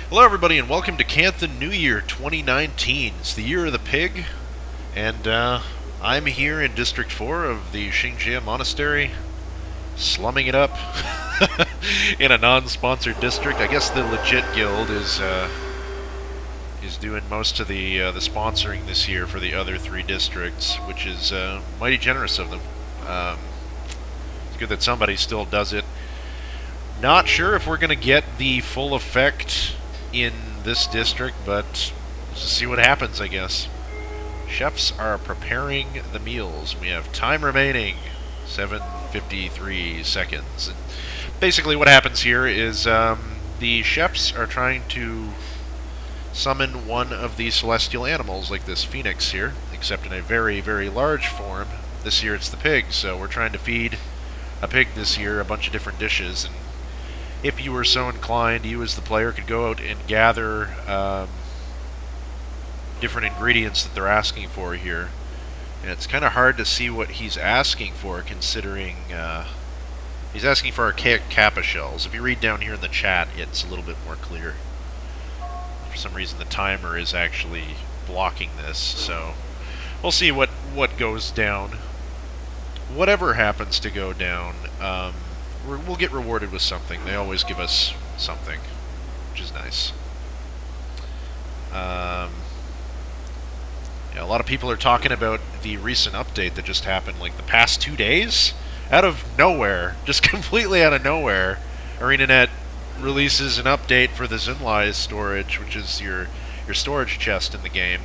Hello everybody and welcome to Canthan New Year 2019. It's the year of the pig, and I'm here in District 4 of the Xingjie Monastery, slumming it up in a non-sponsored district. I guess the legit guild is doing most of the sponsoring this year for the other three districts, which is mighty generous of them. It's good that somebody still does it. Not sure if we're going to get the full effect in this district, but let's just see what happens, I guess. Chefs are preparing the meals. We have time remaining, 7:53 seconds. And basically what happens here is the chefs are trying to summon one of the celestial animals, like this phoenix here, except in a very, very large form. This year it's the pig, so we're trying to feed a pig this year a bunch of different dishes, and if you were so inclined, you as the player could go out and gather different ingredients that they're asking for here. And it's kind of hard to see what he's asking for, considering he's asking for our kappa shells. If you read down here in the chat, it's a little bit more clear. For some reason the timer is actually blocking this, so we'll see what goes down. Whatever happens to go down, we'll get rewarded with something. They always give us something, which is nice. Yeah, a lot of people are talking about the recent update that just happened, like the past 2 days, out of nowhere, just completely out of nowhere. ArenaNet releases an update for the Zinlai storage, which is your storage chest in the game.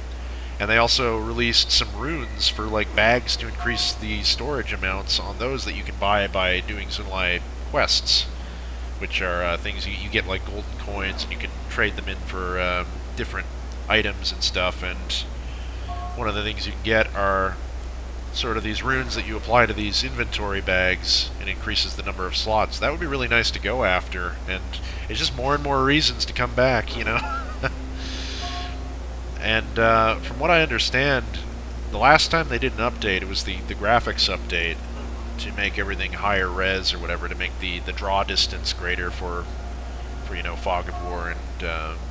And they also released some runes for like bags to increase the storage amounts on those that you can buy by doing Zinlai quests, which are things you get like golden coins, and you can trade them in for different items and stuff. And one of the things you can get are sort of these runes that you apply to these inventory bags, and increases the number of slots. That would be really nice to go after, and it's just more and more reasons to come back, you know. And from what I understand, the last time they did an update, it was the graphics update to make everything higher res or whatever, to make the draw distance greater for you know, Fog of War, and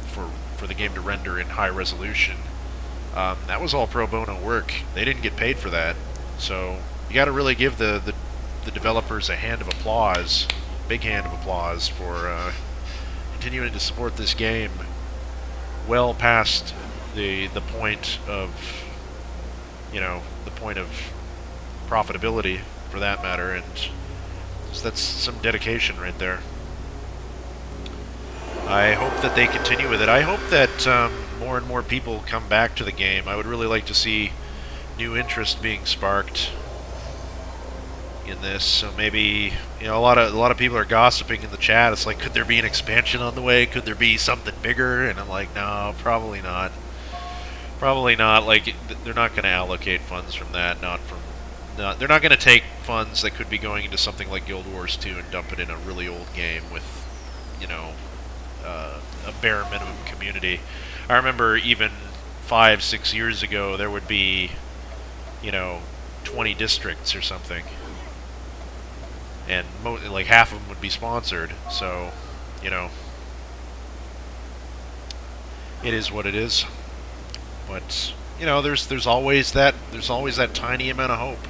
for the game to render in high resolution. That was all pro bono work. They didn't get paid for that, so you got to really give the developers a hand of applause, big hand of applause, for continuing to support this game well past the point of, you know, the point of profitability, for that matter, and so that's some dedication right there. I hope that they continue with it. I hope that more and more people come back to the game. I would really like to see new interest being sparked in this. So maybe, you know, a lot of people are gossiping in the chat. It's like, could there be an expansion on the way? Could there be something bigger? And I'm like, no, probably not. Probably not. Like, they're not going to allocate funds from that. They're not going to take funds that could be going into something like Guild Wars 2 and dump it in a really old game with, you know, a bare minimum community. I remember even 5-6 years ago, there would be, you know, 20 districts or something, and like half of them would be sponsored. So, you know, it is what it is. But, you know, there's always that tiny amount of hope.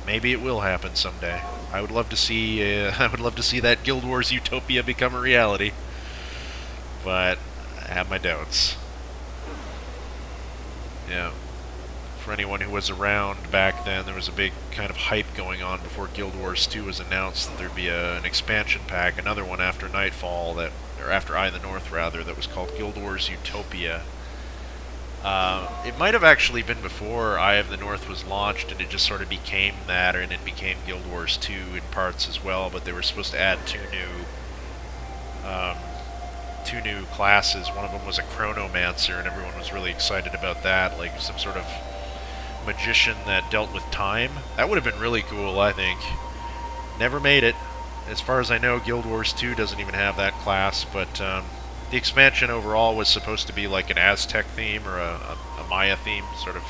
Maybe it will happen someday. I would love to see that Guild Wars utopia become a reality, but I have my doubts. Yeah. For anyone who was around back then, there was a big kind of hype going on before Guild Wars 2 was announced that there'd be an expansion pack, another one after Nightfall, or after Eye of the North rather, that was called Guild Wars Utopia. It might have actually been before Eye of the North was launched, and it just sort of became that, and it became Guild Wars 2 in parts as well, but they were supposed to add two new classes. One of them was a chronomancer, and everyone was really excited about that, like some sort of magician that dealt with time. That would have been really cool, I think. Never made it. As far as I know, Guild Wars 2 doesn't even have that class, but the expansion overall was supposed to be like an Aztec theme or a Maya theme sort of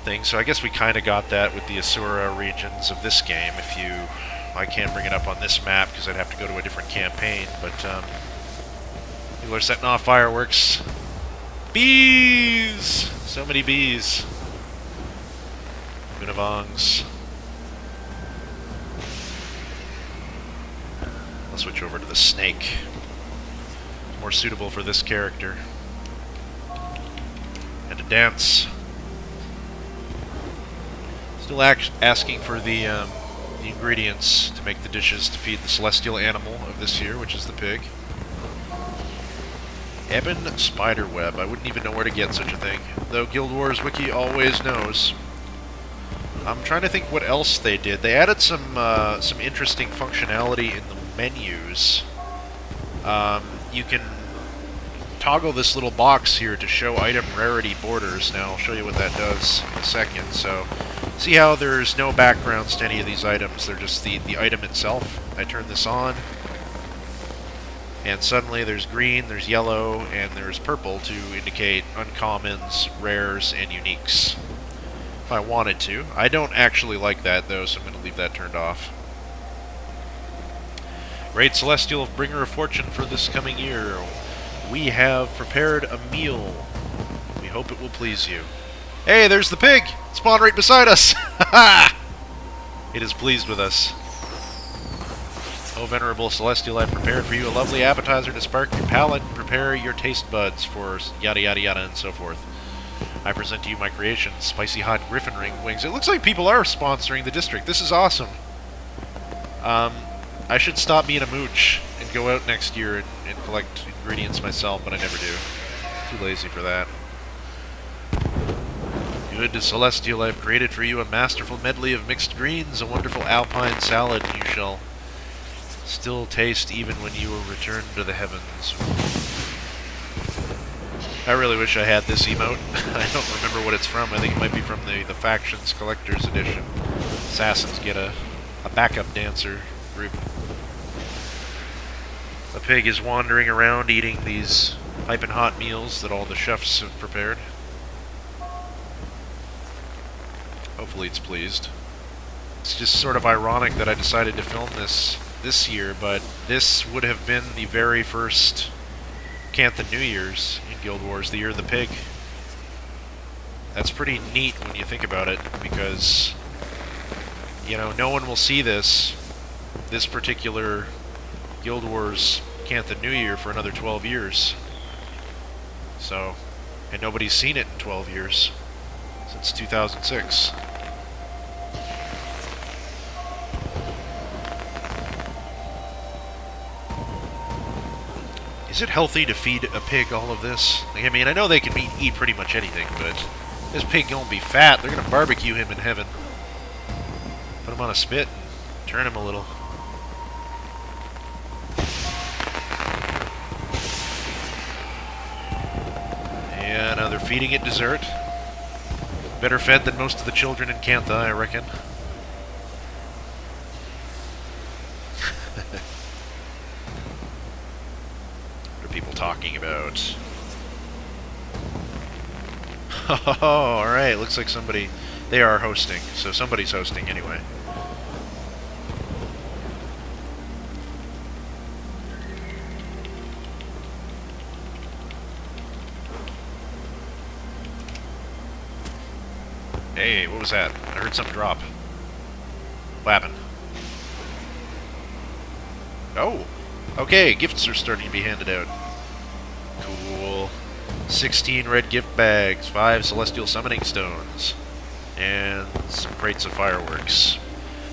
thing. So I guess we kind of got that with the Asura regions of this game. I can't bring it up on this map because I'd have to go to a different campaign, but People are setting off fireworks. Bees! So many bees. Bunavongs. I'll switch over to the snake. More suitable for this character. And to dance. Still asking for the ingredients to make the dishes to feed the celestial animal of this year, which is the pig. Ebon spiderweb. I wouldn't even know where to get such a thing. Though Guild Wars Wiki always knows. I'm trying to think what else they did. They added some interesting functionality in the menus. You can toggle this little box here to show item rarity borders. Now I'll show you what that does in a second. So, see how there's no backgrounds to any of these items. They're just the item itself. I turn this on, and suddenly there's green, there's yellow, and there's purple to indicate uncommons, rares, and uniques. If I wanted to. I don't actually like that, though, so I'm going to leave that turned off. Great Celestial Bringer of Fortune for this coming year. We have prepared a meal. We hope it will please you. Hey, there's the pig! Spawned right beside us! Ha! It is pleased with us. O Venerable Celestial, I've prepared for you a lovely appetizer to spark your palate and prepare your taste buds for yada yada yada and so forth. I present to you my creation, Spicy Hot Griffin Ring Wings. It looks like people are sponsoring the district. This is awesome. I should stop being a mooch and go out next year and collect ingredients myself, but I never do. Too lazy for that. Good Celestial, I've created for you a masterful medley of mixed greens, a wonderful alpine salad you shall still taste even when you will return to the heavens. I really wish I had this emote. I don't remember what it's from. I think it might be from the Factions Collector's Edition. Assassins get a backup dancer group. The pig is wandering around eating these piping hot meals that all the chefs have prepared. Hopefully it's pleased. It's just sort of ironic that I decided to film this year, but this would have been the very first Canthan New Year's in Guild Wars, the year of the pig. That's pretty neat when you think about it, because, you know, no one will see this particular Guild Wars Canthan New Year for another 12 years. So, and nobody's seen it in 12 years, since 2006. Is it healthy to feed a pig all of this? I mean, I know they can eat pretty much anything, but this pig won't be fat. They're going to barbecue him in heaven. Put him on a spit and turn him a little. Yeah, now they're feeding it dessert. Better fed than most of the children in Cantha, I reckon. People talking about. Oh, alright, looks like somebody... They are hosting, so somebody's hosting anyway. Hey, what was that? I heard something drop. What happened? Oh! Okay, gifts are starting to be handed out. Cool. 16 red gift bags, 5 celestial summoning stones, and some crates of fireworks.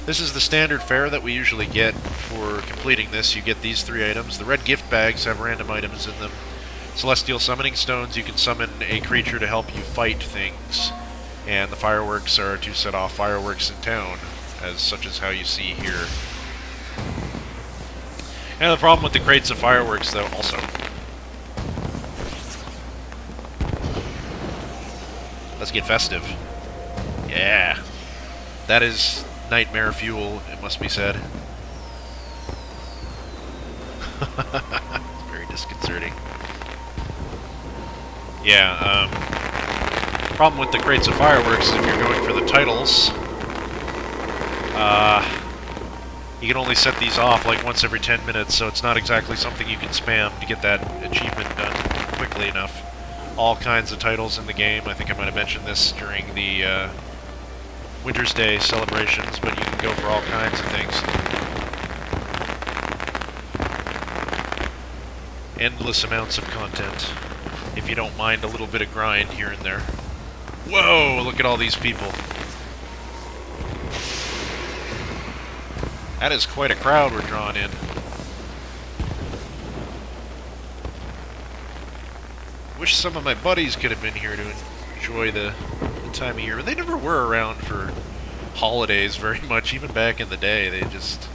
This is the standard fare that we usually get for completing this. You get these 3 items. The red gift bags have random items in them. Celestial summoning stones, you can summon a creature to help you fight things. And the fireworks are to set off fireworks in town, such as how you see here. And the problem with the crates of fireworks, though, also. Let's get festive. Yeah. That is nightmare fuel, it must be said. Very disconcerting. Yeah, problem with the crates of fireworks is if you're going for the titles, You can only set these off like once every 10 minutes, so it's not exactly something you can spam to get that achievement done quickly enough. All kinds of titles in the game. I think I might have mentioned this during the Winter's Day celebrations, but you can go for all kinds of things. Endless amounts of content, if you don't mind a little bit of grind here and there. Whoa, look at all these people. That is quite a crowd we're drawing in. Wish some of my buddies could have been here to enjoy the time of year. But they never were around for holidays very much, even back in the day. They just...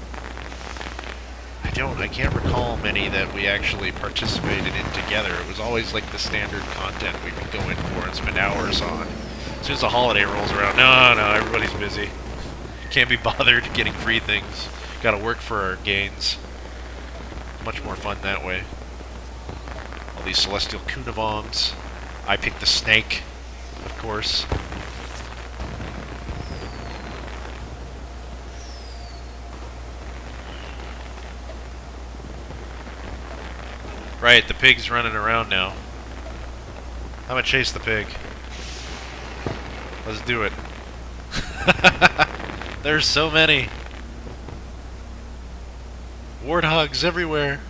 I can't recall many that we actually participated in together. It was always like the standard content we would go in for and spend hours on. As soon as the holiday rolls around, no, everybody's busy. Can't be bothered getting free things. Gotta work for our gains. Much more fun that way. All these celestial Kunavongs. I picked the snake, of course. Right, the pig's running around now. I'm gonna chase the pig. Let's do it. There's so many. Warthogs everywhere.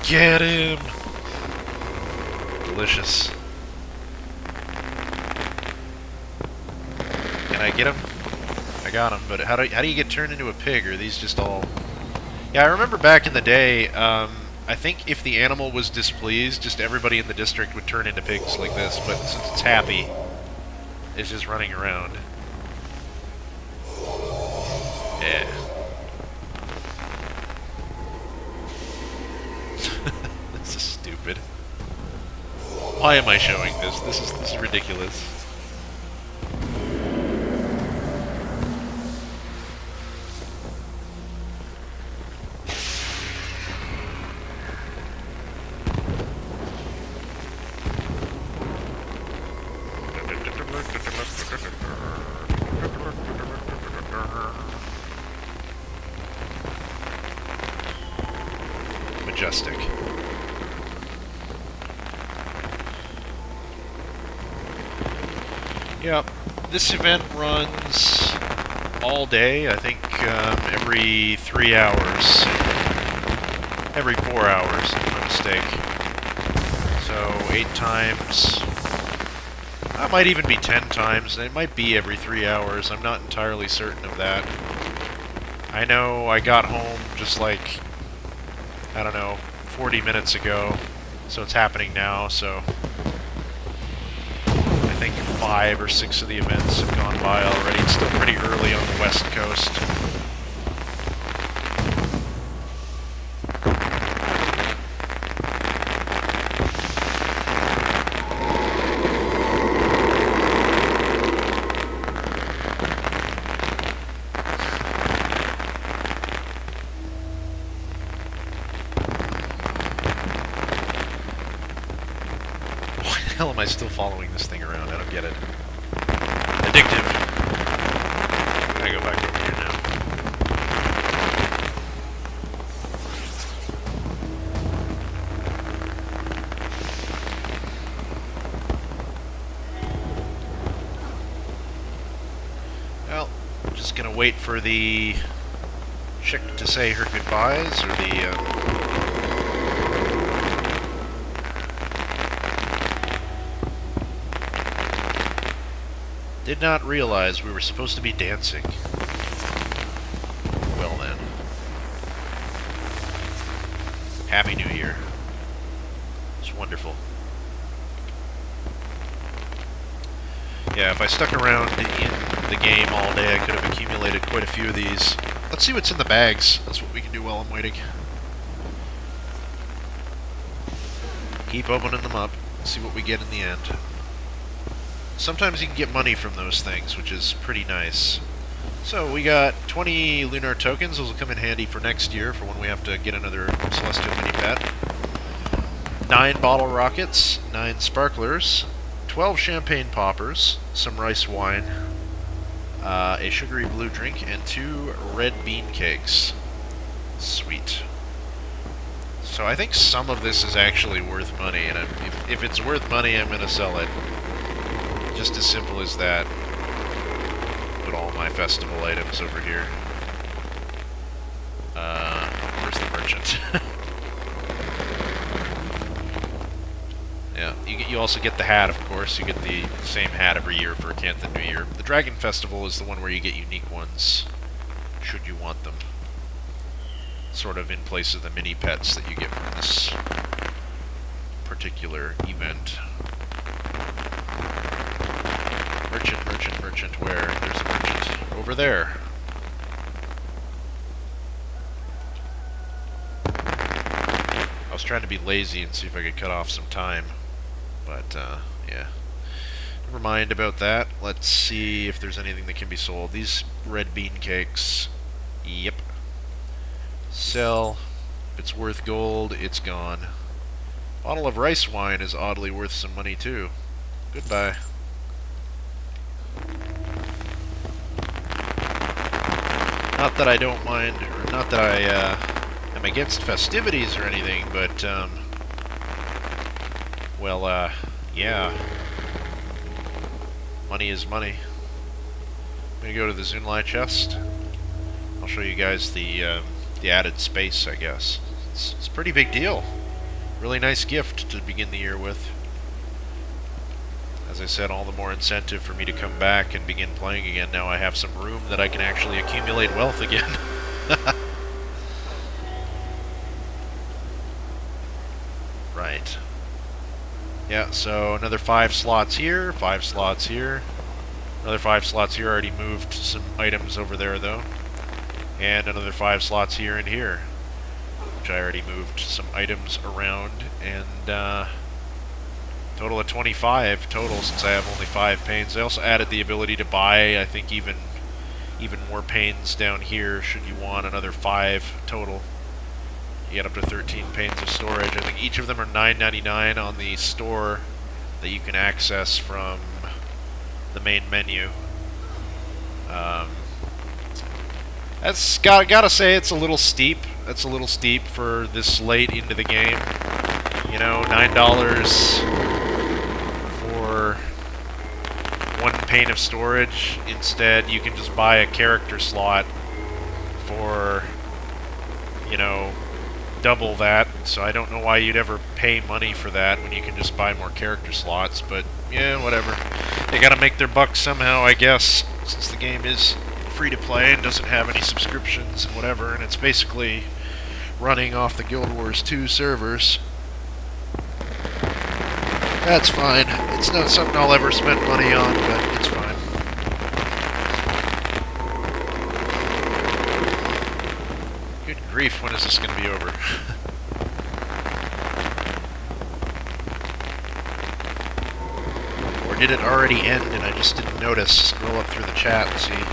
Get him! Delicious. Can I get him? I got him, but how do you get turned into a pig? Or are these just all... Yeah, I remember back in the day, I think if the animal was displeased, just everybody in the district would turn into pigs like this, but since it's happy, it's just running around. Yeah. This is stupid. Why am I showing this? This is ridiculous. Majestic. Yep, this event runs all day, I think every 3 hours. Every 4 hours, if I'm not mistaken. So 8 times. That might even be 10 times. It might be every 3 hours. I'm not entirely certain of that. I know I got home just like, I don't know, 40 minutes ago. So it's happening now, so... I think 5 or 6 of the events have gone by already. It's still pretty early on the West Coast. Why the hell am I still following this thing around? I don't get it. Addictive. I go back over here now. Well, I'm just gonna wait for the chick to say her goodbyes, or the did not realize we were supposed to be dancing. Well then. Happy New Year. It's wonderful. Yeah, if I stuck around in the game all day, I could have accumulated quite a few of these. Let's see what's in the bags. That's what we can do while I'm waiting. Keep opening them up. See what we get in the end. Sometimes you can get money from those things, which is pretty nice. So we got 20 lunar tokens. Those will come in handy for next year, for when we have to get another celestial mini pet. 9 bottle rockets, 9 sparklers, 12 champagne poppers, some rice wine, a sugary blue drink, and 2 red bean cakes. Sweet. So I think some of this is actually worth money, and if it's worth money, I'm going to sell it. Just as simple as that. Put all my festival items over here. Where's the merchant? Yeah, you also get the hat, of course. You get the same hat every year for Canthan New Year. The Dragon Festival is the one where you get unique ones, should you want them. Sort of in place of the mini pets that you get from this particular event. Merchant, merchant, merchant, where? There's a merchant. Over there. I was trying to be lazy and see if I could cut off some time. But, yeah. Never mind about that. Let's see if there's anything that can be sold. These red bean cakes. Yep. Sell. If it's worth gold, it's gone. Bottle of rice wine is oddly worth some money, too. Goodbye. Not that I don't mind, or not that I am against festivities or anything, but, well, yeah. Money is money. I'm gonna go to the Zunlai chest. I'll show you guys the added space, I guess. It's a pretty big deal. Really nice gift to begin the year with. As I said, all the more incentive for me to come back and begin playing again. Now I have some room that I can actually accumulate wealth again. Right. Yeah, so another 5 slots here, 5 slots here. Another 5 slots here. Already moved some items over there, though. And another 5 slots here and here, which I already moved some items around. And, total of 25 total, since I have only 5 panes. I also added the ability to buy, I think, even more panes down here, should you want another 5 total. You get up to 13 panes of storage. I think each of them are $9.99 on the store that you can access from the main menu. That's gotta say, it's a little steep. That's a little steep for this late into the game. You know, $9 for 1 pane of storage. Instead, you can just buy a character slot for, you know, double that. So I don't know why you'd ever pay money for that when you can just buy more character slots. But yeah, whatever. They gotta make their bucks somehow, I guess, since the game is free to play and doesn't have any subscriptions and whatever, and it's basically running off the Guild Wars 2 servers. That's fine. It's not something I'll ever spend money on, but it's fine. Good grief, when is this going to be over? Or did it already end and I just didn't notice? Scroll up through the chat and see.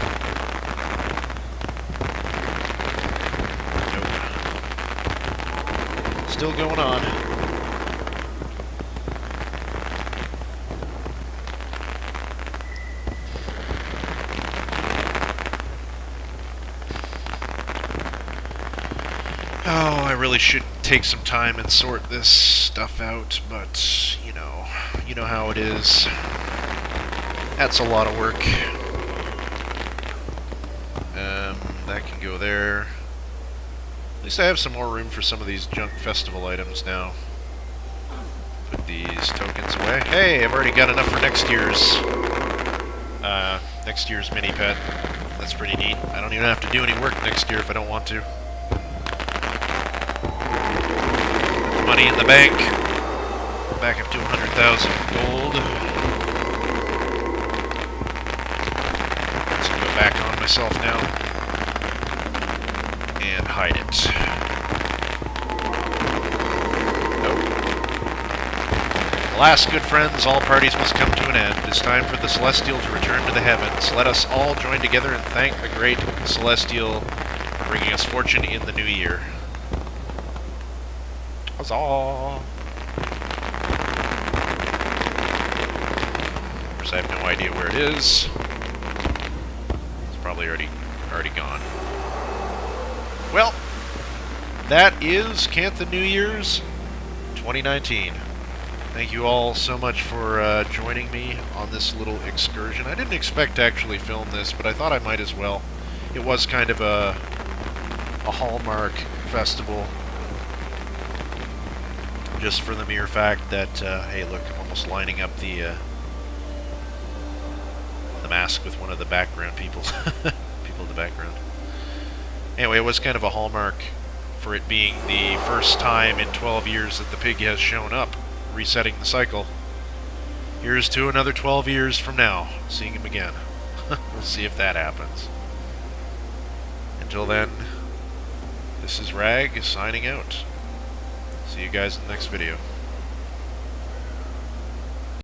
Still going on. Oh, I really should take some time and sort this stuff out, but you know how it is. That's a lot of work. That can go there. At least I have some more room for some of these junk festival items now. Put these tokens away. Hey, I've already got enough for next year's mini pet. That's pretty neat. I don't even have to do any work next year if I don't want to. Money in the bank. Back up to 100,000 gold. Let's go back on myself now. And hide it. Nope. Alas, good friends, all parties must come to an end. It is time for the Celestial to return to the heavens. Let us all join together and thank the great Celestial for bringing us fortune in the new year. Huzzah! course, I have no idea where it is. It's probably already gone. Well, that is Canthan New Year's 2019. Thank you all so much for joining me on this little excursion. I didn't expect to actually film this, but I thought I might as well. It was kind of a hallmark festival, just for the mere fact that, hey look, I'm almost lining up the mask with one of the background people, people in the background. Anyway, it was kind of a hallmark for it being the first time in 12 years that the pig has shown up, resetting the cycle. Here's to another 12 years from now, seeing him again. We'll see if that happens. Until then, this is Rag signing out. See you guys in the next video.